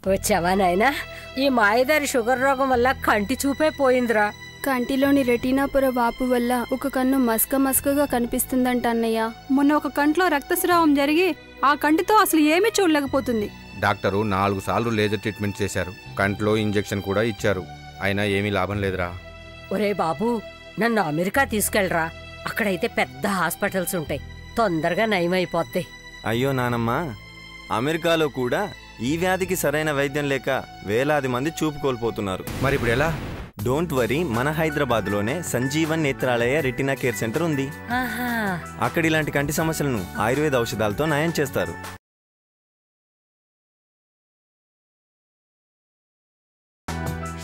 వచ్చావా నాయనా? ఈ మాయదారి షుగర్ రోగం వల్ల కంటి చూపే పోయిందిరా. కంటిలోని రెటీనా పొర వాపు వల్ల ఒక కన్ను మస్కగా కనిపిస్తుందంట అన్నయ్య. మొన్న ఒక కంట్లో రక్తస్రావం జరిగి ఆ కంటితో అసలు ఏమీ చూడలేకపోతుంది. డాక్టరు 4 సార్లు లేజర్ ట్రీట్మెంట్ చేశారు, కంట్లో ఇంజెక్షన్ కూడా ఇచ్చారు, అయినా ఏమీ లాభం లేదురా. ఒరే బాబు, నన్ను అమెరికా తీసుకెళ్ళరా. అక్కడైతే పెద్ద హాస్పిటల్స్ ఉంటాయి, తొందరగా నయమైపోద్ది. అయ్యో నానమ్మ, అమెరికాలో కూడా ఈ వ్యాధికి సరైన వైద్యం లేక వేలాది మంది చూపు కోల్పోతున్నారు. మరి ఇప్పుడు ఎలా? డోంట్ వరీ, మన హైదరాబాద్లోనే Sanjeevan Netralaya retina care centre ఉంది. అక్కడ ఇలాంటి కంటి సమస్యలను ఆయుర్వేద ఔషధాలతో నయం చేస్తారు.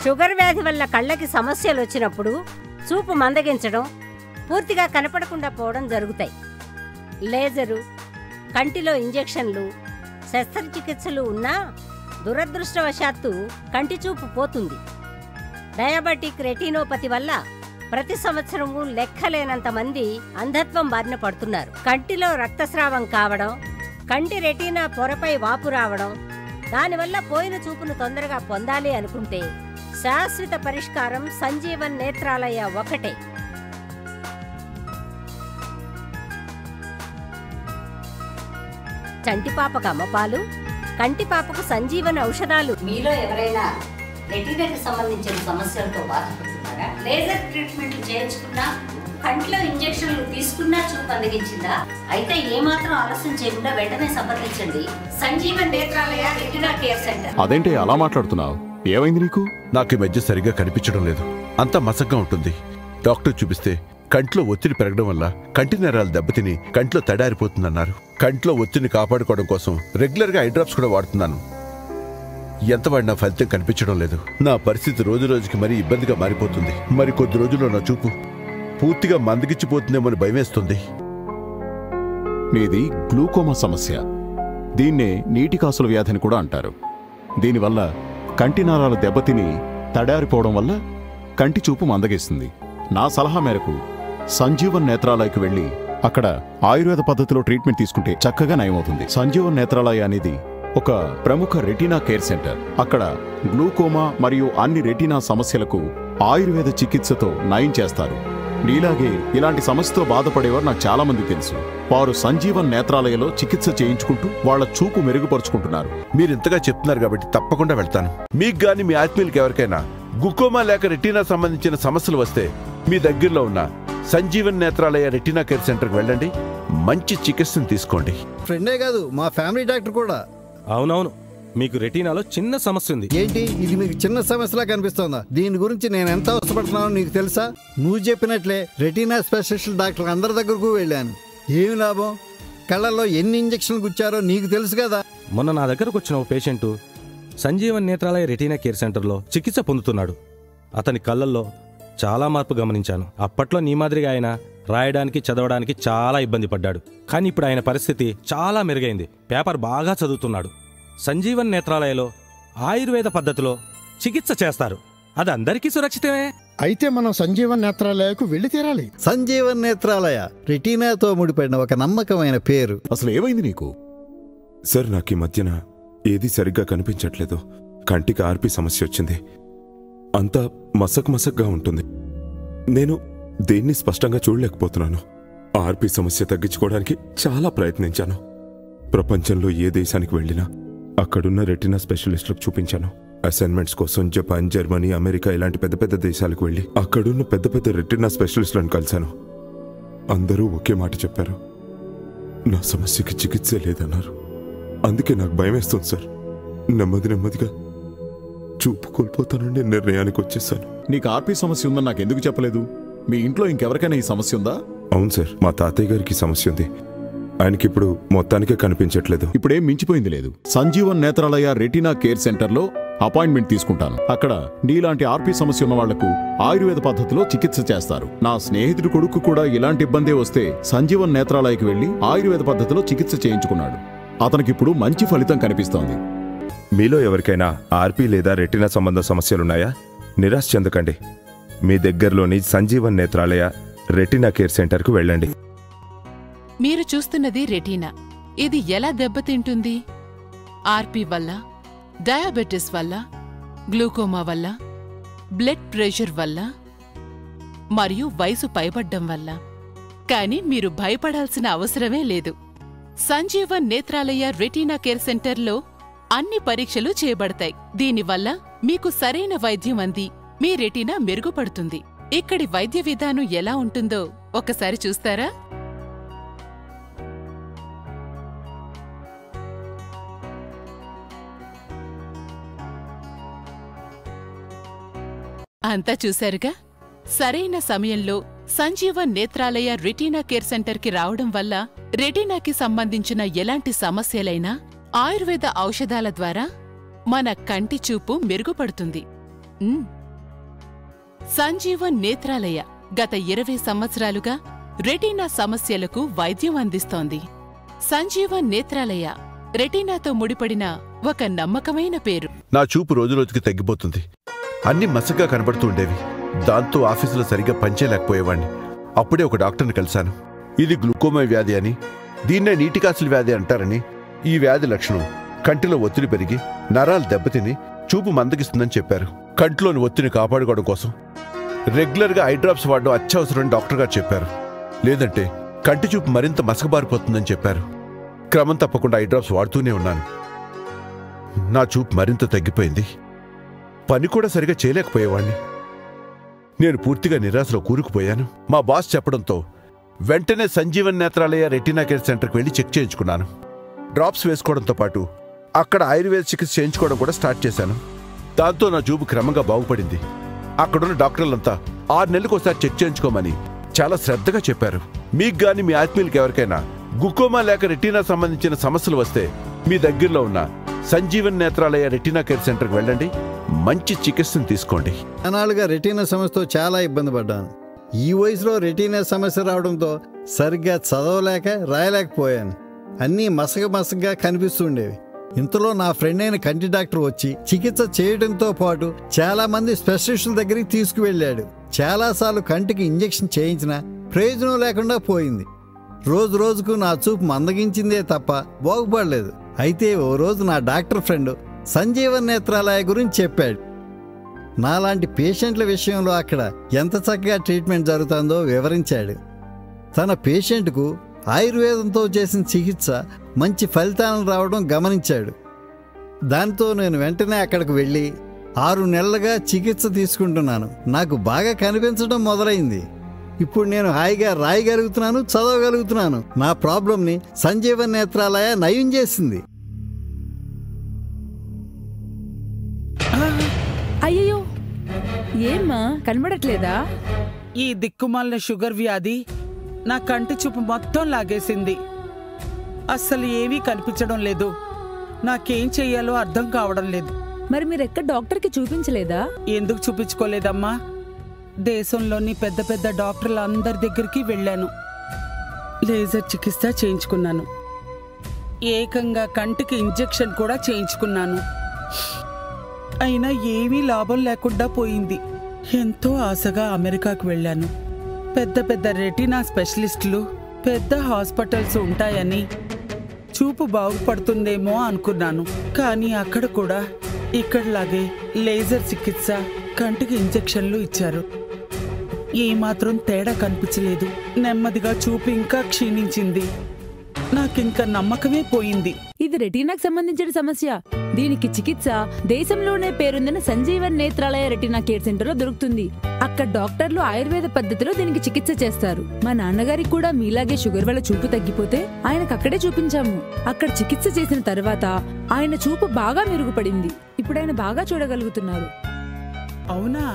షుగర్ వ్యాధి వల్ల కళ్ళకి సమస్యలు వచ్చినప్పుడు చూపు మందగించడం, పూర్తిగా కనపడకుండా పోవడం జరుగుతాయి. లేజరు, కంటిలో ఇంజెక్షన్లు, శస్త్రచికిత్సలు ఉన్నా దురదృష్టవశాత్తు కంటి చూపు పోతుంది. డయాబెటిక్ రెటినోపతి వల్ల ప్రతి సంవత్సరము లెక్కలేనంత మంది అంధత్వం బారిన పడుతున్నారు. కంటిలో రక్తస్రావం కావడం, కంటి రెటీనా పొరపై వాపు రావడం, దానివల్ల పోయిన చూపును తొందరగా పొందాలి అనుకుంటే శాశ్వత పరిష్కారం సంజీవన్ నేత్రాలయ ఒకటే. చంటిపాపకు అమ్మపాలు, కంటిపాపకు సంజీవన్ ఔషధాలు. మీలో ఎవరైనా రెటీనాకి సంబంధించిన సమస్యలతో బాధపడుతున్నారా? లేజర్ ట్రీట్మెంట్లు చేయించుకున్నా, కంట్లో ఇంజెక్షన్లు తీసుకున్నా చూపు అందగించిందా? అయితే ఏమాత్రం ఆలస్యం చేయకుండా వెంటనే సంప్రదించండి Sanjeevan Netralaya retina care centre. అదేంటి అలా మాట్లాడుతున్నావు? ఏమైంది నీకు? నాకు ఈ మధ్య సరిగ్గా కనిపించడం లేదు, అంతా మసగ్గా ఉంటుంది. డాక్టర్ చూపిస్తే కంట్లో ఒత్తిడి పెరగడం వల్ల కంటి నరాలు దెబ్బతిని కంట్లో తడారిపోతుందన్నారు. కంట్లో ఒత్తిడిని కాపాడుకోవడం కోసం రెగ్యులర్గా ఐ డ్రాప్స్ కూడా వాడుతున్నాను. ఎంత వాడినా ఫలితం కనిపించడం లేదు. నా పరిస్థితి రోజు రోజుకి మరీ ఇబ్బందిగా మారిపోతుంది. మరి కొద్ది రోజుల్లో నా చూపు పూర్తిగా మందగిచ్చిపోతుందేమని భయమేస్తుంది. మీది గ్లూకోమా సమస్య. దీన్నే నీటి కాసుల వ్యాధిని కూడా అంటారు. దీనివల్ల కంటి నరాలు దెబ్బతిని తడారిపోవడం వల్ల కంటి చూపు మందగిస్తుంది. నా సలహా మేరకు సంజీవన్ నేత్రాలయకు వెళ్ళి అక్కడ ఆయుర్వేద పద్ధతిలో ట్రీట్మెంట్ తీసుకుంటే చక్కగా నయమవుతుంది. సంజీవన్ నేత్రాలయ అనేది ఒక ప్రముఖ రెటీనా కేర్ సెంటర్. అక్కడ గ్లూకోమా మరియు అన్ని రెటీనా సమస్యలకు ఆయుర్వేద చికిత్సతో నయం చేస్తారు. నీలాగే ఇలాంటి సమస్యతో బాధపడేవారు నాకు చాలా మంది తెలుసు. వారు సంజీవన్ నేత్రాలయలో చికిత్స చేయించుకుంటూ వాళ్ల చూపు మెరుగుపరుచుకుంటున్నారు. మీరింతగా చెప్తున్నారు కాబట్టి తప్పకుండా వెళ్తాను. మీకు గాని మీ ఆత్మీయులకి ఎవరికైనా గ్లూకోమా లేక రెటీనా సంబంధించిన సమస్యలు వస్తే మీ దగ్గరలో ఉన్న సంజీవన్ నేత్రాలయ రెటీనా కేర్ సెంటర్కి వెళ్ళండి, మంచి చికిత్సను తీసుకోండి. ఫ్రెండే కాదు, మా ఫ్యామిలీ డాక్టర్ కూడా. అవునవును, మీకు రెటీనాలో చిన్న సమస్య ఉంది. ఏంటి ఇది మీకు చిన్న సమస్యలా కనిపిస్తోందా? దీని గురించి నేను ఎంత అవసరపడుతున్నానో నీకు తెలుసా? నువ్వు చెప్పినట్లే రెటీనా స్పెషలిస్ట్ డాక్టర్ అందరి దగ్గరకు వెళ్ళాను. ఏమి లాభం? కళ్ళల్లో ఎన్ని ఇంజక్షన్లు గుచ్చారో నీకు తెలుసు కదా. మొన్న నా దగ్గరకు వచ్చిన ఓ patient Sanjeevan Netralaya retina care సెంటర్లో చికిత్స పొందుతున్నాడు. అతని కళ్ళల్లో చాలా మార్పు గమనించాను. అప్పట్లో నీ మాదిరిగా ఆయన రాయడానికి చదవడానికి చాలా ఇబ్బంది పడ్డాడు. కానీ ఇప్పుడు ఆయన పరిస్థితి చాలా మెరుగైంది. పేపర్ బాగా చదువుతున్నాడు. సంజీవన్ నేత్రాలయలో ఆయుర్వేద పద్ధతిలో చికిత్స చేస్తారు. అది అందరికీ సురక్షితమే. అయితే మనం సంజీవన్ నేత్రాలయకు వెళ్ళి తీరాలి. సంజీవన్ నేత్రాలయ రెటీనాతో ముడిపడిన ఒక నమ్మకమైన పేరు. అసలు ఏమైంది నీకు? సార్, నాకు ఈ మధ్యన ఏది సరిగ్గా కనిపించట్లేదు. కంటికి ఆర్పి సమస్య వచ్చింది. అంతా మసక్గా ఉంటుంది. నేను దేన్ని స్పష్టంగా చూడలేకపోతున్నాను. ఆర్పి సమస్య తగ్గించుకోవడానికి చాలా ప్రయత్నించాను. ప్రపంచంలో ఏ దేశానికి వెళ్ళినా అక్కడున్న రెటీనా స్పెషలిస్టులకు చూపించాను. అసైన్మెంట్స్ కోసం జపాన్, జర్మనీ, అమెరికా ఇలాంటి పెద్ద పెద్ద దేశాలకు వెళ్ళి అక్కడున్న పెద్ద పెద్ద రెటీనా స్పెషలిస్టులను కలిశాను. అందరూ ఒకే మాట చెప్పారు, నా సమస్యకి చికిత్సే లేదన్నారు. అందుకే నాకు భయమేస్తుంది సార్. నెమ్మదిగా చూపు కోల్పోతానని నిర్ణయానికి వచ్చేసాను. నీకు ఆర్పి సమస్య ఉందని నాకు ఎందుకు చెప్పలేదు? మీ ఇంట్లో ఇంకెవరికైనా ఈ సమస్య ఉందా? అవును సార్, మా తాతయ్య గారికి సమస్య ఉంది. ఆయనకిప్పుడు మొత్తానికే కనిపించట్లేదు. ఇప్పుడేం మించిపోయింది లేదు. సంజీవన్ నేత్రాలయ రెటీనా కేర్ సెంటర్లో అపాయింట్మెంట్ తీసుకుంటాను. అక్కడ నీలాంటి ఆర్పి సమస్య ఉన్న వాళ్లకు ఆయుర్వేద పద్ధతిలో చికిత్స చేస్తారు. నా స్నేహితుడి కొడుకు కూడా ఇలాంటి ఇబ్బందే వస్తే సంజీవన్ నేత్రాలయకి వెళ్లి ఆయుర్వేద పద్ధతిలో చికిత్స చేయించుకున్నాడు. అతనికిప్పుడు మంచి ఫలితం కనిపిస్తోంది. మీలో ఎవరికైనా ఆర్పి లేదా రెటీనా సంబంధ సమస్యలున్నాయా? నిరాశ చెందకండి. మీ దగ్గరలోని సంజీవన్ నేత్రాలయ రెటీనా కేర్ సెంటర్కు వెళ్ళండి. మీరు చూస్తున్నది రెటీనా. ఇది ఎలా దెబ్బతింటుంది? ఆర్పి వల్ల డయాబెటిస్ వల్ల, గ్లూకోమా వల్ల, బ్లడ్ ప్రెషర్ వల్ల మరియు వయసు పైబడ్డం వల్ల. కానీ మీరు భయపడాల్సిన అవసరమే లేదు. సంజీవన్ నేత్రాలయ రెటీనా కేర్ సెంటర్లో అన్ని పరీక్షలు చేయబడతాయి. దీనివల్ల మీకు సరైన వైద్యం అంది మీ రెటీనా మెరుగుపడుతుంది. ఇక్కడి వైద్య విధానం ఎలా ఉంటుందో ఒకసారి చూస్తారా? అంతా చూశారుగా. సరైన సమయంలో సంజీవన్ నేత్రాలయ రెటీనా కేర్ సెంటర్కి రావడం వల్ల రెటీనాకి సంబంధించిన ఎలాంటి సమస్యలైనా ఆయుర్వేద ఔషధాల ద్వారా మన కంటి చూపు మెరుగుపడుతుంది. సంజీవన్ నేత్రాలయ గత 20 సంవత్సరాలుగా రెటీనా సమస్యలకు వైద్యం అందిస్తోంది. సంజీవన్ నేత్రాలయ రెటీనాతో ముడిపడిన ఒక నమ్మకమైన పేరు. నా చూపు రోజురోజుకి తగ్గిపోతుంది. అన్ని మసగ్గా కనబడుతూ ఉండేవి. దాంతో ఆఫీసులో సరిగ్గా పనిచేయలేకపోయేవాణ్ణి. అప్పుడే ఒక డాక్టర్ని కలిశాను. ఇది గ్లూకోమా వ్యాధి అని, దీన్నే నీటికాసుల వ్యాధి అంటారని, ఈ వ్యాధి లక్షణం కంటిలో ఒత్తిడి పెరిగి నరాలు దెబ్బతిని చూపు మందగిస్తుందని చెప్పారు. కంటిలోని ఒత్తిడిని కాపాడుకోవడం కోసం రెగ్యులర్గా ఐ డ్రాప్స్ వాడడం అత్యవసరమని డాక్టర్ గారు చెప్పారు. లేదంటే కంటి చూపు మరింత మసకబారిపోతుందని చెప్పారు. క్రమం తప్పకుండా ఐ డ్రాప్స్ వాడుతూనే ఉన్నాను. నా చూపు మరింత తగ్గిపోయింది. పని కూడా సరిగా చేయలేకపోయేవాణ్ణి. నేను పూర్తిగా నిరాశలో కూరుకుపోయాను. మా బాస్ చెప్పడంతో వెంటనే సంజీవన్ నేత్రాలయ రెటీనా కేర్ సెంటర్కి వెళ్ళి చెక్ చేయించుకున్నాను. డ్రాప్స్ వేసుకోవడంతో పాటు అక్కడ ఆయుర్వేద చికిత్స చేయించుకోవడం కూడా స్టార్ట్ చేశాను. దాంతో నా చూపు క్రమంగా బాగుపడింది. అక్కడున్న డాక్టర్లంతా 6 నెలలకు ఒకసారి చెక్ చేయించుకోమని చాలా శ్రద్ధగా చెప్పారు. మీకు గాని మీ ఆత్మీయులకి ఎవరికైనా గ్లూకోమా లేక రెటీనా సంబంధించిన సమస్యలు వస్తే మీ దగ్గరలో ఉన్న సంజీవన్ నేత్రాలయ రెటీనా కేర్ సెంటర్కి వెళ్ళండి. మంచి చికిత్సను తీసుకోండి. అనాలుగా రెటీనా సమస్యతో చాలా ఇబ్బంది పడ్డాను. ఈ వయసులో రెటీనా సమస్య రావడంతో సరిగ్గా చదవలేక రాయలేకపోయాను. అన్నీ మసకగా కనిపిస్తుండేవి. ఇంతలో నా ఫ్రెండ్ అయిన కంటి డాక్టర్ వచ్చి చికిత్స చేయడంతో పాటు చాలా మంది స్పెషలిస్టుల దగ్గరికి తీసుకువెళ్ళాడు. చాలాసార్లు కంటికి ఇంజెక్షన్ చేయించినా ప్రయోజనం లేకుండా పోయింది. రోజు రోజుకు నా చూపు మందగించిందే తప్ప బాగుపడలేదు. అయితే ఓ రోజు నా డాక్టర్ ఫ్రెండ్ సంజీవన్ నేత్రాలయ గురించి చెప్పాడు. నాలాంటి పేషెంట్ల విషయంలో అక్కడ ఎంత చక్కగా ట్రీట్మెంట్ జరుగుతుందో వివరించాడు. తన పేషెంట్కు ఆయుర్వేదంతో చేసిన చికిత్స మంచి ఫలితాలను రావడం గమనించాడు. దాంతో నేను వెంటనే అక్కడికి వెళ్ళి 6 నెలలుగా చికిత్స తీసుకుంటున్నాను. నాకు బాగా కనిపించడం మొదలైంది. ఇప్పుడు నేను హాయిగా రాయగలుగుతున్నాను, చదవగలుగుతున్నాను. నా ప్రాబ్లంని సంజీవన్ నేత్రాలయ నయం చేసింది. అయ్యో, ఏమ్మా కనబడట్లేదా? ఈ దిక్కుమాలిన షుగర్ వ్యాధి నా కంటి చూపు మొత్తం లాగేసింది. అస్సలు ఏమీ కనిపించడం లేదు. నాకేం చెయ్యాలో అర్థం కావడం లేదు. మరి మీరెక్కడ డాక్టర్కి చూపించలేదా? ఎందుకు చూపించుకోలేదమ్మా? దేశంలోని పెద్ద పెద్ద డాక్టర్ల అందరి దగ్గరికి వెళ్ళాను. లేజర్ చికిత్స చేయించుకున్నాను. ఏకంగా కంటికి ఇంజెక్షన్ కూడా చేయించుకున్నాను. అయినా ఏమీ లాభం లేకుండా పోయింది. ఎంతో ఆశగా అమెరికాకు వెళ్ళాను. పెద్ద పెద్ద రెటీనా స్పెషలిస్టులు, పెద్ద హాస్పిటల్స్ ఉంటాయని, చూపు బాగుపడుతుందేమో అనుకున్నాను. కానీ అక్కడ కూడా ఇక్కడలాగే లేజర్ చికిత్స, కంటికి ఇంజెక్షన్లు ఇచ్చారు. ఏమాత్రం తేడా కనిపించలేదు. నెమ్మదిగా చూపు ఇంకా క్షీణించింది. నాకింక నమ్మకమే పోయింది. ఇది రెటీనాకు సంబంధించిన సమస్య. దీనికి చికిత్స దేశంలోనే పేరొందిన Sanjeevan Netralaya retina care centre లో దొరుకుతుంది. అక్కడ డాక్టర్లు ఆయుర్వేద పద్ధతిలో దీనికి చికిత్స చేస్తారు. మా నాన్నగారికి కూడా మీలాగే షుగర్ వల్ల చూపు తగ్గిపోతే ఆయనకు అక్కడే చూపించాము. అక్కడ చికిత్స చేసిన తర్వాత ఆయన చూపు బాగా మెరుగుపడింది. ఇప్పుడు ఆయన బాగా చూడగలుగుతున్నారు. అవునా?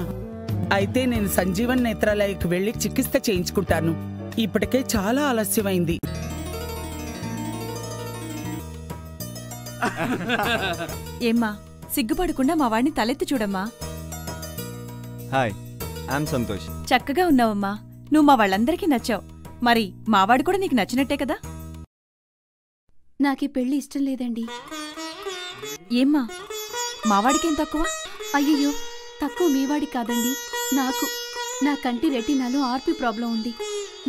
అయితే నేను సంజీవన్ నేత్రాలయకు వెళ్లి చికిత్స చేయించుకుంటాను. ఇప్పటికే చాలా ఆలస్యమైంది. ఏమ్మా, సిగ్గుపడకుండా మా వాడిని తలెత్తి చూడమ్మా. Hi, I'm Santosh. చక్కగా ఉన్నావమ్మా. నువ్వు మా వాళ్ళందరికీ నచ్చావు. మరి మావాడు కూడా నీకు నచ్చినట్టే కదా? నాకీ పెళ్లి ఇష్టం లేదండి. ఏమ్మా, మావాడికేం తక్కువ? అయ్యయ్యో, తక్కువ మీవాడి కాదండి, నాకు. నా కంటి రెటీనాలో ఆర్పి ప్రాబ్లం ఉంది.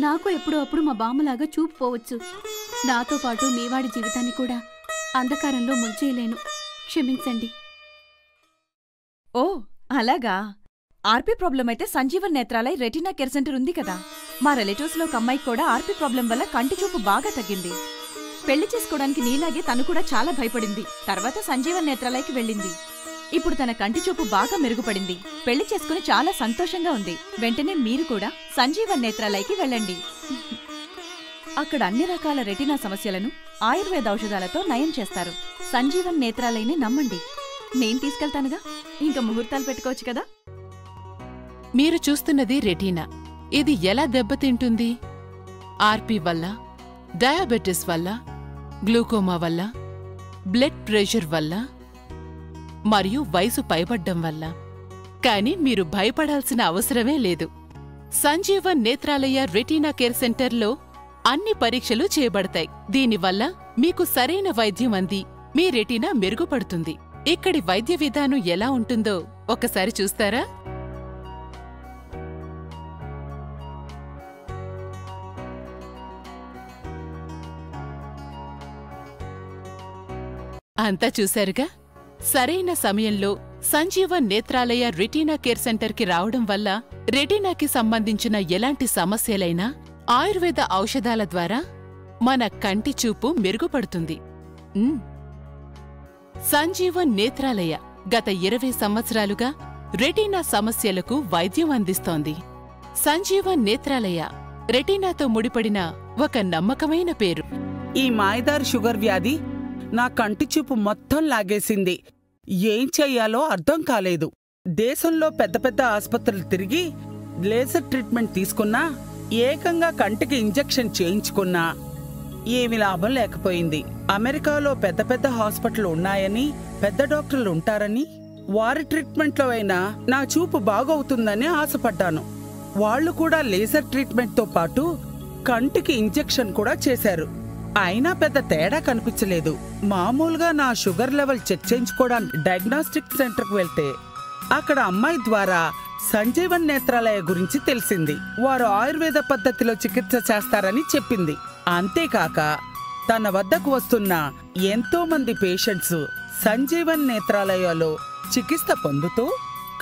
నాకు ఎప్పుడో అప్పుడు మా బామ్మలాగా చూపు పోవచ్చు. నాతో పాటు మీవాడి జీవితాన్ని కూడా అంధకారంలో ముంచేయలేను. క్షమించండి. ఓ అలాగా. ఆర్పీ ప్రాబ్లం అయితే Sanjeevan Netralaya retina care centre ఉంది కదా. మా రిలేటివ్స్ లో ఒక అమ్మాయికి కూడా ఆర్పీ ప్రాబ్లం వల్ల కంటి చూపు బాగా తగ్గింది. పెళ్లి చేసుకోవడానికి నీలాగే తను కూడా చాలా భయపడింది. తర్వాత సంజీవన్ నేత్రాలయకి వెళ్ళింది. ఇప్పుడు తన కంటి చూపు బాగా మెరుగుపడింది. పెళ్లి చేసుకుని చాలా సంతోషంగా ఉంది. వెంటనే మీరు కూడా సంజీవన్ నేత్రాలయకి వెళ్ళండి. అక్కడ అన్ని రకాల రెటీనా సమస్యలను ఆయుర్వేద ఔషధాలతో నయం చేస్తారు. సంజీవన్ నేత్రాలయని నమ్మండి. నేను తీసుకెళ్తానుగా, ఇంకా ముహూర్తాలు పెట్టుకోవచ్చు కదా. మీరు చూస్తున్నది రెటీనా. ఇది ఎలా దెబ్బతింటుంది? ఆర్పీ వల్ల, డయాబెటిస్ వల్ల, గ్లూకోమా వల్ల, బ్లడ్ ప్రెషర్ వల్ల మరియు వయసు పైబడ్డం వల్ల. కానీ మీరు భయపడాల్సిన అవసరమే లేదు. సంజీవన్ నేత్రాలయ రెటీనా కేర్ సెంటర్లో అన్ని పరీక్షలు చేయబడతాయి. దీనివల్ల మీకు సరైన వైద్యం అంది మీ రెటీనా మెరుగుపడుతుంది. ఇక్కడి వైద్య విధానం ఎలా ఉంటుందో ఒకసారి చూస్తారా? అంతా చూశారుగా. సరైన సమయంలో సంజీవన్ నేత్రాలయ రెటీనా కేర్ సెంటర్కి రావడం వల్ల రెటీనాకి సంబంధించిన ఎలాంటి సమస్యలైనా ఆయుర్వేద ఔషధాల ద్వారా మన కంటి చూపు మెరుగుపడుతుంది. సంజీవన్ నేత్రాలయ గత 20 సంవత్సరాలుగా రెటీనా సమస్యలకు వైద్యం అందిస్తోంది. సంజీవన్ నేత్రాలయ రెటీనాతో ముడిపడిన ఒక నమ్మకమైన పేరు. ఈ మాయదారి షుగర్ వ్యాధి నా కంటి చూపు మొత్తం లాగేసింది. ఏం చెయ్యాలో అర్థం కాలేదు. దేశంలో పెద్ద పెద్ద ఆసుపత్రులు తిరిగి లేజర్ ట్రీట్మెంట్ తీసుకున్నా, ఏకంగా కంటికి ఇంజెక్షన్ చేయించుకున్నా ఏమీ లాభం లేకపోయింది. అమెరికాలో పెద్ద పెద్ద హాస్పిటల్ ఉన్నాయని, పెద్ద డాక్టర్లు ఉంటారని, వారి ట్రీట్మెంట్లో అయినా నా చూపు బాగవుతుందని ఆశపడ్డాను. వాళ్లు కూడా లేజర్ ట్రీట్మెంట్తో పాటు కంటికి ఇంజెక్షన్ కూడా చేశారు. అయినా పెద్ద తేడా కనిపించలేదు. మామూలుగా నా షుగర్ లెవెల్ చెక్ చేయించుకోవడానికి డయాగ్నోస్టిక్ సెంటర్కి వెళ్తే అక్కడ అమ్మాయి ద్వారా సంజీవన్ నేత్రాలయ గురించి తెలిసింది. వారు ఆయుర్వేద పద్ధతిలో చికిత్స చేస్తారని చెప్పింది. అంతేకాక తన వద్దకు వస్తున్న ఎంతో మంది పేషెంట్స్ సంజీవన్ నేత్రాలయలో చికిత్స పొందుతూ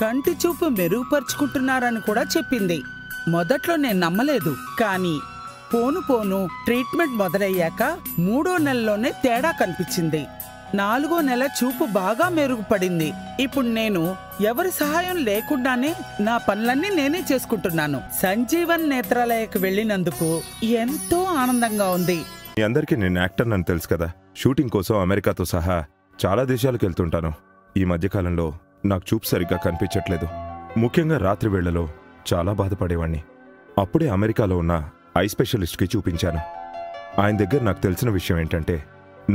కంటి చూపు మెరుగుపరుచుకుంటున్నారని కూడా చెప్పింది. మొదట్లో నేను నమ్మలేదు. కానీ పోను పోను ట్రీట్మెంట్ మొదలయ్యాక 3వ నెలలోనే తేడా కనిపించింది. 4వ నెల చూపు బాగా మెరుగుపడింది. ఇప్పుడు నేను ఎవరి సహాయం లేకుండానే నా పనులన్నీ నేనే చేసుకుంటున్నాను. సంజీవన్ నేత్రాలయకు వెళ్ళినందుకు ఎంతో ఆనందంగా ఉంది. మీ అందరికీ నేను యాక్టర్నని తెలుసు కదా. షూటింగ్ కోసం అమెరికాతో సహా చాలా దేశాలకు వెళ్తుంటాను. ఈ మధ్యకాలంలో నాకు చూపు సరిగ్గా కనిపించట్లేదు. ముఖ్యంగా రాత్రి వేళలో చాలా బాధపడేవాణ్ణి. అప్పుడే అమెరికాలో ఉన్న ఐ స్పెషలిస్ట్కి చూపించాను. ఆయన దగ్గర నాకు తెలిసిన విషయం ఏంటంటే,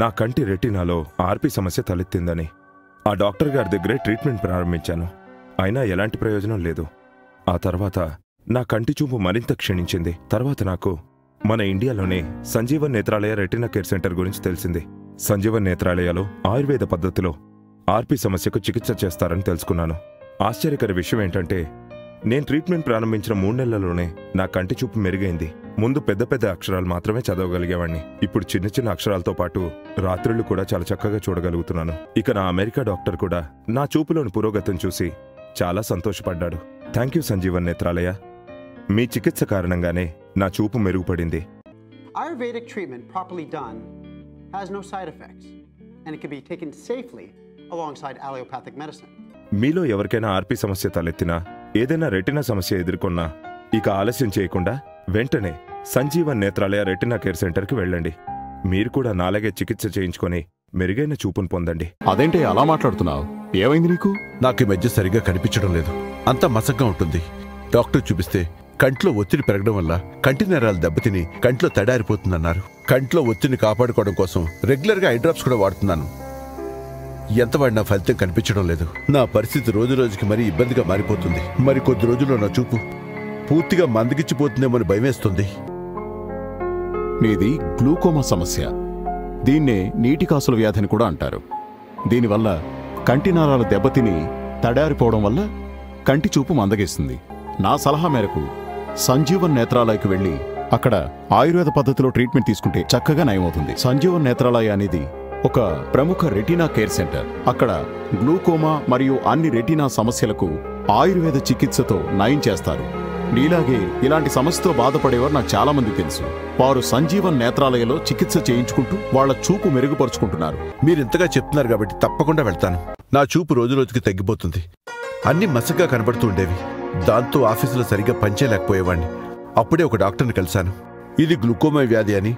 నా కంటి రెటీనాలో ఆర్పీ సమస్య తలెత్తిందని. ఆ డాక్టర్ గారి దగ్గరే ట్రీట్మెంట్ ప్రారంభించాను. అయినా ఎలాంటి ప్రయోజనం లేదు. ఆ తర్వాత నా కంటి చూపు మరింత క్షీణించింది. తర్వాత నాకు మన ఇండియాలోనే Sanjeevan Netralaya retina care centre గురించి తెలిసింది. సంజీవన్ నేత్రాలయలో ఆయుర్వేద పద్ధతిలో ఆర్పీ సమస్యకు చికిత్స చేస్తారని తెలుసుకున్నాను. ఆశ్చర్యకర విషయం ఏంటంటే, నేను ట్రీట్మెంట్ ప్రారంభించిన 3 నెలల్లోనే నా కంటి చూపు మెరుగైంది. ముందు పెద్ద పెద్ద అక్షరాలు మాత్రమే చదవగలిగేవాణ్ణి. ఇప్పుడు చిన్న చిన్న అక్షరాలతో పాటు రాత్రుళ్ళు కూడా చాలా చక్కగా చూడగలుగుతున్నాను. ఇక నా అమెరికా డాక్టర్ కూడా నా చూపులోని పురోగతిని చూసి చాలా సంతోషపడ్డాడు. Thank you Sanjeevan Netralaya. మీ చికిత్స కారణంగానే నా చూపు మెరుగుపడింది. Ayurvedic treatment properly done has no side effects and it can be taken safely alongside allopathic medicine. మీలో ఎవరికైనా ఆర్పీ సమస్య తలెత్తినా, ఏదైనా రెటీనా సమస్య ఎదుర్కొన్నా ఇక ఆలస్యం చేయకుండా వెంటనే సంజీవన్ నేత్రాలయ రెటీనా కేర్ సెంటర్కి వెళ్ళండి. మీరు కూడా నాలాగే చికిత్స చేయించుకొని మెరుగైన చూపును పొందండి. అదేంటి అలా మాట్లాడుతున్నావు? ఏమైంది నీకు? నాకు ఈ మధ్య సరిగ్గా కనిపించడం లేదు. అంతా మసగ్గా ఉంటుంది. డాక్టర్ చూపిస్తే కంట్లో ఒత్తిడి పెరగడం వల్ల కంటి నరాలు దెబ్బతిని కంట్లో తడారిపోతుందన్నారు. కంట్లో ఒత్తిడిని కాపాడుకోవడం కోసం రెగ్యులర్గా ఐ డ్రాప్స్ కూడా వాడుతున్నాను. ఎంత వాడినా ఫలితం కనిపించడం లేదు. నా పరిస్థితి రోజు రోజుకి మరీ ఇబ్బందిగా మారిపోతుంది. మరి కొద్ది రోజుల్లో నా చూపు పూర్తిగా మందగిచ్చిపోతుందేమో భయమేస్తుంది. మీది గ్లూకోమా సమస్య. దీన్నే నీటి కాసుల వ్యాధిని కూడా అంటారు. దీనివల్ల కంటి నరాలు దెబ్బతిని తడారిపోవడం వల్ల కంటి చూపు మందగిస్తుంది. నా సలహా మేరకు సంజీవన్ నేత్రాలయకు వెళ్ళి అక్కడ ఆయుర్వేద పద్ధతిలో ట్రీట్మెంట్ తీసుకుంటే చక్కగా నయమవుతుంది. సంజీవన్ నేత్రాలయ అనేది ఒక ప్రముఖ రెటీనా కేర్ సెంటర్. అక్కడ గ్లూకోమా మరియు అన్ని రెటీనా సమస్యలకు ఆయుర్వేద చికిత్సతో నయం చేస్తారు. నీలాగే ఇలాంటి సమస్యతో బాధపడేవారు నాకు చాలా మంది తెలుసు. వారు సంజీవన్ నేత్రాలయలో చికిత్స చేయించుకుంటూ వాళ్ల చూపు మెరుగుపరుచుకుంటున్నారు. మీరింతగా చెప్తున్నారు కాబట్టి తప్పకుండా వెళ్తాను. నా చూపు రోజురోజుకి తగ్గిపోతుంది. అన్ని మసగ్గా కనబడుతూ ఉండేవి. దాంతో ఆఫీసులో సరిగ్గా పనిచేయలేకపోయేవాడిని. అప్పుడే ఒక డాక్టర్ని కలిశాను. ఇది గ్లూకోమా వ్యాధి అని,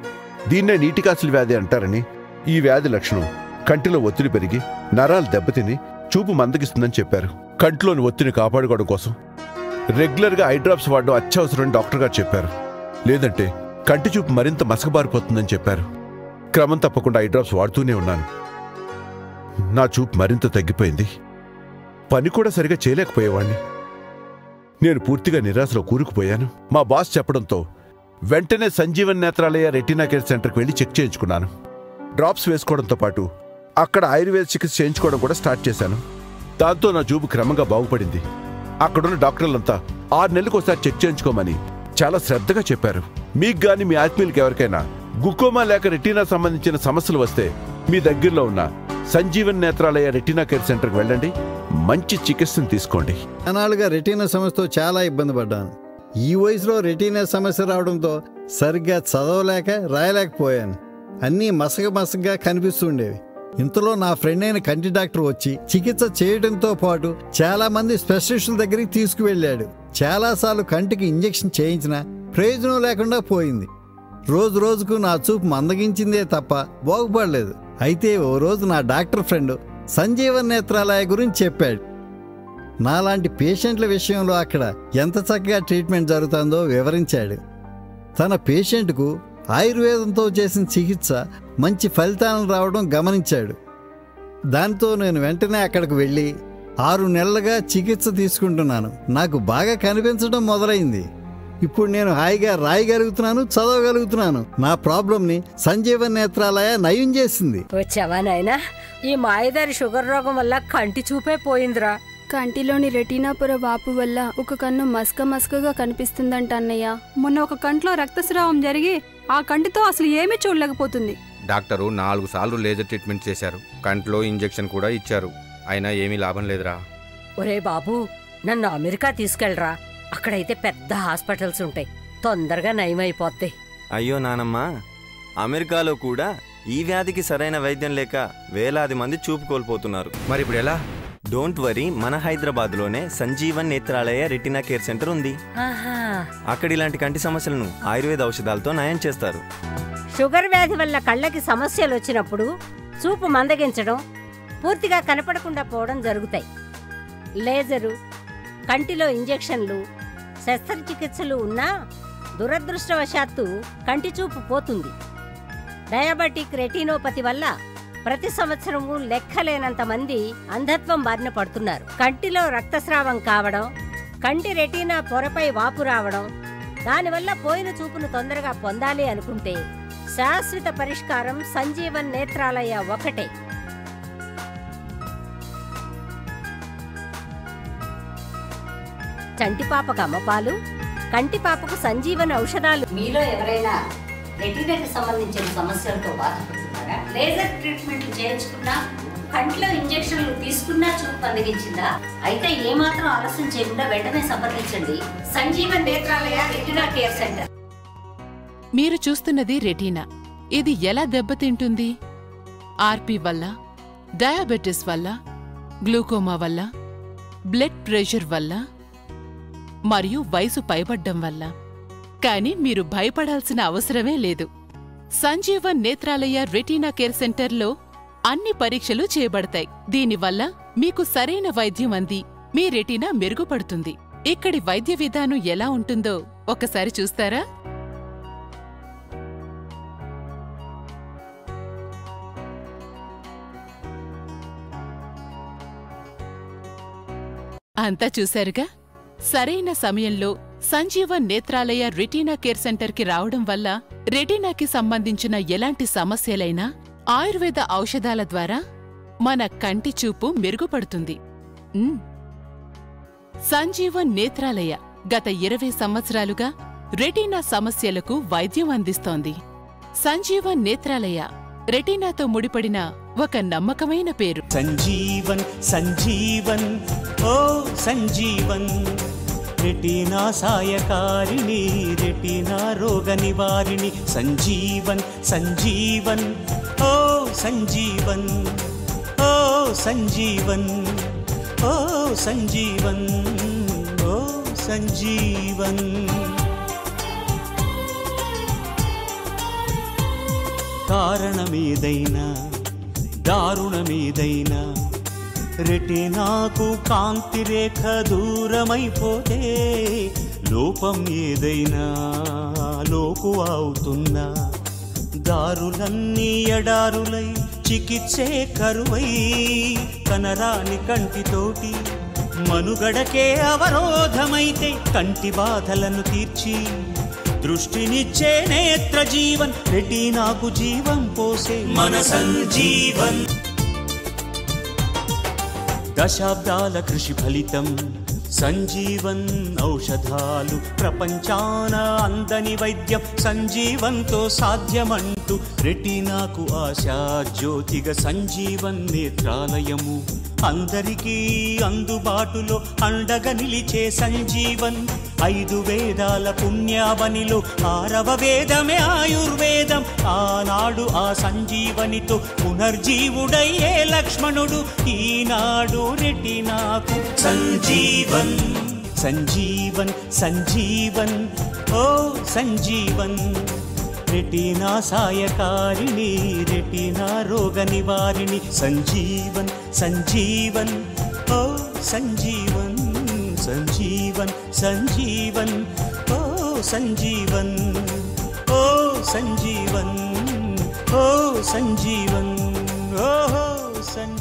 దీన్నే నీటికాసుల వ్యాధి అంటారని, ఈ వ్యాధి లక్షణం కంటిలో ఒత్తిడి పెరిగి నరాలు దెబ్బతిని చూపు మందగిస్తుందని చెప్పారు. కంటిలోని ఒత్తిడిని కాపాడుకోవడం కోసం రెగ్యులర్గా ఐ డ్రాప్స్ వాడడం అత్యవసరమని డాక్టర్ గారు చెప్పారు. లేదంటే కంటి చూపు మరింత మసకబారిపోతుందని చెప్పారు. క్రమం తప్పకుండా ఐ డ్రాప్స్ వాడుతూనే ఉన్నాను. నా చూపు మరింత తగ్గిపోయింది. పని కూడా సరిగా చేయలేకపోయేవాణ్ణి. నేను పూర్తిగా నిరాశలో కూరుకుపోయాను. మా బాస్ చెప్పడంతో వెంటనే సంజీవన్ నేత్రాలయ రెటీనా కేర్ సెంటర్కి వెళ్ళి చెక్ చేయించుకున్నాను. డ్రాప్స్ వేసుకోవడంతో పాటు అక్కడ ఆయుర్వేద చికిత్స చేయించుకోవడం కూడా స్టార్ట్ చేశాను. దాంతో నా చూపు క్రమంగా బాగుపడింది. అక్కడున్న డాక్టర్లంతా 6 నెలలకు ఒకసారి చెక్ చేయించుకోమని చాలా శ్రద్ధగా చెప్పారు. మీకు గాని మీ ఆత్మీయులకి ఎవరికైనా గ్లూకోమా లేక రెటీనా సంబంధించిన సమస్యలు వస్తే మీ దగ్గరలో ఉన్న సంజీవన్ నేత్రాలయ రెటీనా కేర్ సెంటర్కి వెళ్ళండి. మంచి చికిత్సను తీసుకోండి. అనాలుగా రెటీనా సమస్యతో చాలా ఇబ్బంది పడ్డాను. ఈ వయసులో రెటీనా సమస్య రావడంతో సరిగ్గా చదవలేక రాయలేకపోయాను. అన్నీ మసగగా కనిపిస్తుండేవి. ఇంతలో నా ఫ్రెండ్ అయిన కంటి డాక్టర్ వచ్చి చికిత్స చేయడంతో పాటు చాలా మంది స్పెషలిస్టుల దగ్గరికి తీసుకువెళ్ళాడు. చాలాసార్లు కంటికి ఇంజెక్షన్ చేయించినా ప్రయోజనం లేకుండా పోయింది. రోజు రోజుకు నా చూపు మందగించిందే తప్ప బాగుపడలేదు. అయితే ఓ రోజు నా డాక్టర్ ఫ్రెండ్ సంజీవన్ నేత్రాలయ గురించి చెప్పాడు. నాలాంటి పేషెంట్ల విషయంలో అక్కడ ఎంత చక్కగా ట్రీట్మెంట్ జరుగుతుందో వివరించాడు. తన పేషెంట్కు ఆయుర్వేదంతో చేసిన చికిత్స మంచి ఫలితాలను రావడం గమనించాడు. దాంతో నేను వెంటనే అక్కడికి వెళ్ళి 6 నెలలుగా చికిత్స తీసుకుంటున్నాను. నాకు బాగా కనిపించడం మొదలైంది. ఇప్పుడు నేను హాయిగా రాయగలుగుతున్నాను, చదవగలుగుతున్నాను. నా ప్రాబ్లంని సంజీవన్ నేత్రాలయ నయం చేసింది. వచ్చావా నాయనా? ఈ మాయదారి షుగర్ రోగం వల్ల కంటి చూపే పోయిందిరా. కంటిలోని రెటీనా పొర వాపు వల్ల ఒక కన్ను మసకగా కనిపిస్తుందంట అన్నయ్య. మొన్న ఒక కంట్లో రక్తస్రావం జరిగి ఆ కంటితో అసలు ఏమీ చూడలేకపోతుంది. డాక్టరు 4 సార్లు లేజర్ ట్రీట్మెంట్ చేశారు. కంట్లో ఇంజెక్షన్ కూడా ఇచ్చారు. అయినా ఏమీ లాభం లేదురా. ఒరే బాబు, నన్ను అమెరికా తీసుకెళ్ళరా. అక్కడైతే పెద్ద హాస్పిటల్స్ ఉంటాయి, తొందరగా నయమైపోతాయి. అయ్యో నానమ్మ, అమెరికాలో కూడా ఈ వ్యాధికి సరైన వైద్యం లేక వేలాది మంది చూపు కోల్పోతున్నారు. మరి ఇప్పుడు ఎలా? డోంట్ వరీ, మన హైదరాబాద్లోనే Sanjeevan Netralaya retina care centre ఉంది. అక్కడ ఇలాంటి కంటి సమస్యలను ఆయుర్వేద ఔషధాలతో నయం చేస్తారు. షుగర్ వ్యాధి వల్ల కళ్ళకి సమస్యలు వచ్చినప్పుడు చూపు మందగించడం, పూర్తిగా కనపడకుండా పోవడం జరుగుతాయి. లేజరు, కంటిలో ఇంజెక్షన్లు, శస్త్రచికిత్సలు ఉన్నా దురదృష్టవశాత్తు కంటి చూపు పోతుంది. డయాబెటిక్ రెటినోపతి వల్ల ప్రతి సంవత్సరము లెక్కలేనంత మంది అంధత్వం బారిన పడుతున్నారు. కంటిలో రక్తస్రావం కావడం, కంటి రెటీనా పొరపై వాపు రావడం, దానివల్ల పోయిన చూపును తొందరగా పొందాలి అనుకుంటే శాశ్వత పరిష్కారం సంజీవన్ నేత్రాలయ ఒకటే. చంటిపాపకు అమ్మపాలు, కంటిపాపకు సంజీవన్ ఔషధాలు. మీలో ఎవరైనా రెటీనాకి సంబంధించిన సమస్యలతో బాధపడుతున్నారా? లేజర్ ట్రీట్మెంట్ చేయించుకున్నా, కంట్లో ఇంజెక్షన్లు తీసుకున్నా చూపు మందగించిందా? అయితే ఏమాత్రం ఆలస్యం చేయకుండా వెంటనే సంప్రదించండి Sanjeevan Netralaya retina care centre. మీరు చూస్తున్నది రెటీనా. ఇది ఎలా దెబ్బతింటుంది? ఆర్పి వల్ల, డయాబెటిస్ వల్ల, గ్లూకోమా వల్ల, బ్లడ్ ప్రెషర్ వల్ల మరియు వయసు పైబడ్డం వల్ల. కానీ మీరు భయపడాల్సిన అవసరమే లేదు. సంజీవన్ నేత్రాలయ రెటీనా కేర్ సెంటర్లో అన్ని పరీక్షలు చేయబడతాయి. దీనివల్ల మీకు సరైన వైద్యం అంది మీ రెటీనా మెరుగుపడుతుంది. ఇక్కడి వైద్య విధానం ఎలా ఉంటుందో ఒకసారి చూస్తారా? అంతా చూశారుగా. సరైన సమయంలో సంజీవన్ నేత్రాలయ రెటీనా కేర్ సెంటర్కి రావడం వల్ల రెటీనాకి సంబంధించిన ఎలాంటి సమస్యలైనా ఆయుర్వేద ఔషధాల ద్వారా మన కంటి చూపు మెరుగుపడుతుంది. సంజీవన్ నేత్రాలయ గత 20 సంవత్సరాలుగా రెటీనా సమస్యలకు వైద్యం అందిస్తోంది. సంజీవన్ నేత్రాలయ రెటీనాతో ముడిపడిన ఒక నమ్మకమైన పేరు. సంజీవన్ సంజీవన్ ఓ సంజీవన్, రెటీనా సాయకారిణి, రెటీనా రోగ నివారిణి. సంజీవన్ సంజీవన్ ఓ సంజీవన్, ఓ సంజీవన్, ఓ సంజీవన్, ఓ సంజీవన్. కారణమేదైనా దారుణమేదైనా, రెటీనాకు కాంతి రేఖ దూరమైపోతే, లోపం ఏదైనా లోకు అవుతున్నా, దారులన్నీ ఎడారులై చికిత్సే కరువై, కనరాని కంటితోటి మనుగడకే అవరోధమైతే, కంటి బాధలను తీర్చి దృష్టినిచ్చే నేత్ర జీవన్, రెటీనాకు జీవం పోసే మన సంజీవన్. దశాబ్దాల కృషి ఫలితం సంజీవన్ ఔషధాలు, ప్రపంచాన అందని వైద్యం సంజీవన్తో సాధ్యమంటూ, రెటీనాకు ఆశా జ్యోతిగా సంజీవన్ నేత్రాలయము, అందరికీ అందుబాటులో అండగా నిలిచే సంజీవన్. 5 వేదాల పుణ్యావనిలో 6వ వేదమే ఆయుర్వేదం. ఆనాడు ఆ సంజీవనితో పునర్జీవుడయ్యే లక్ష్మణుడు, ఈనాడు రెటీనాకు సంజీవన్. సంజీవన్ సంజీవన్ ఓ సంజీవన్, రెటీనా సాయకారిణి, రెటీనా రోగ నివారిణి. సంజీవన్ సంజీవన్ ఓ సంజీవన్, సంజీవన్ సంజీవన్ ఓ సంజీవన్, ఓ సంజీవన్, ఓ సంజీవన్, ఓ సంజీవన్.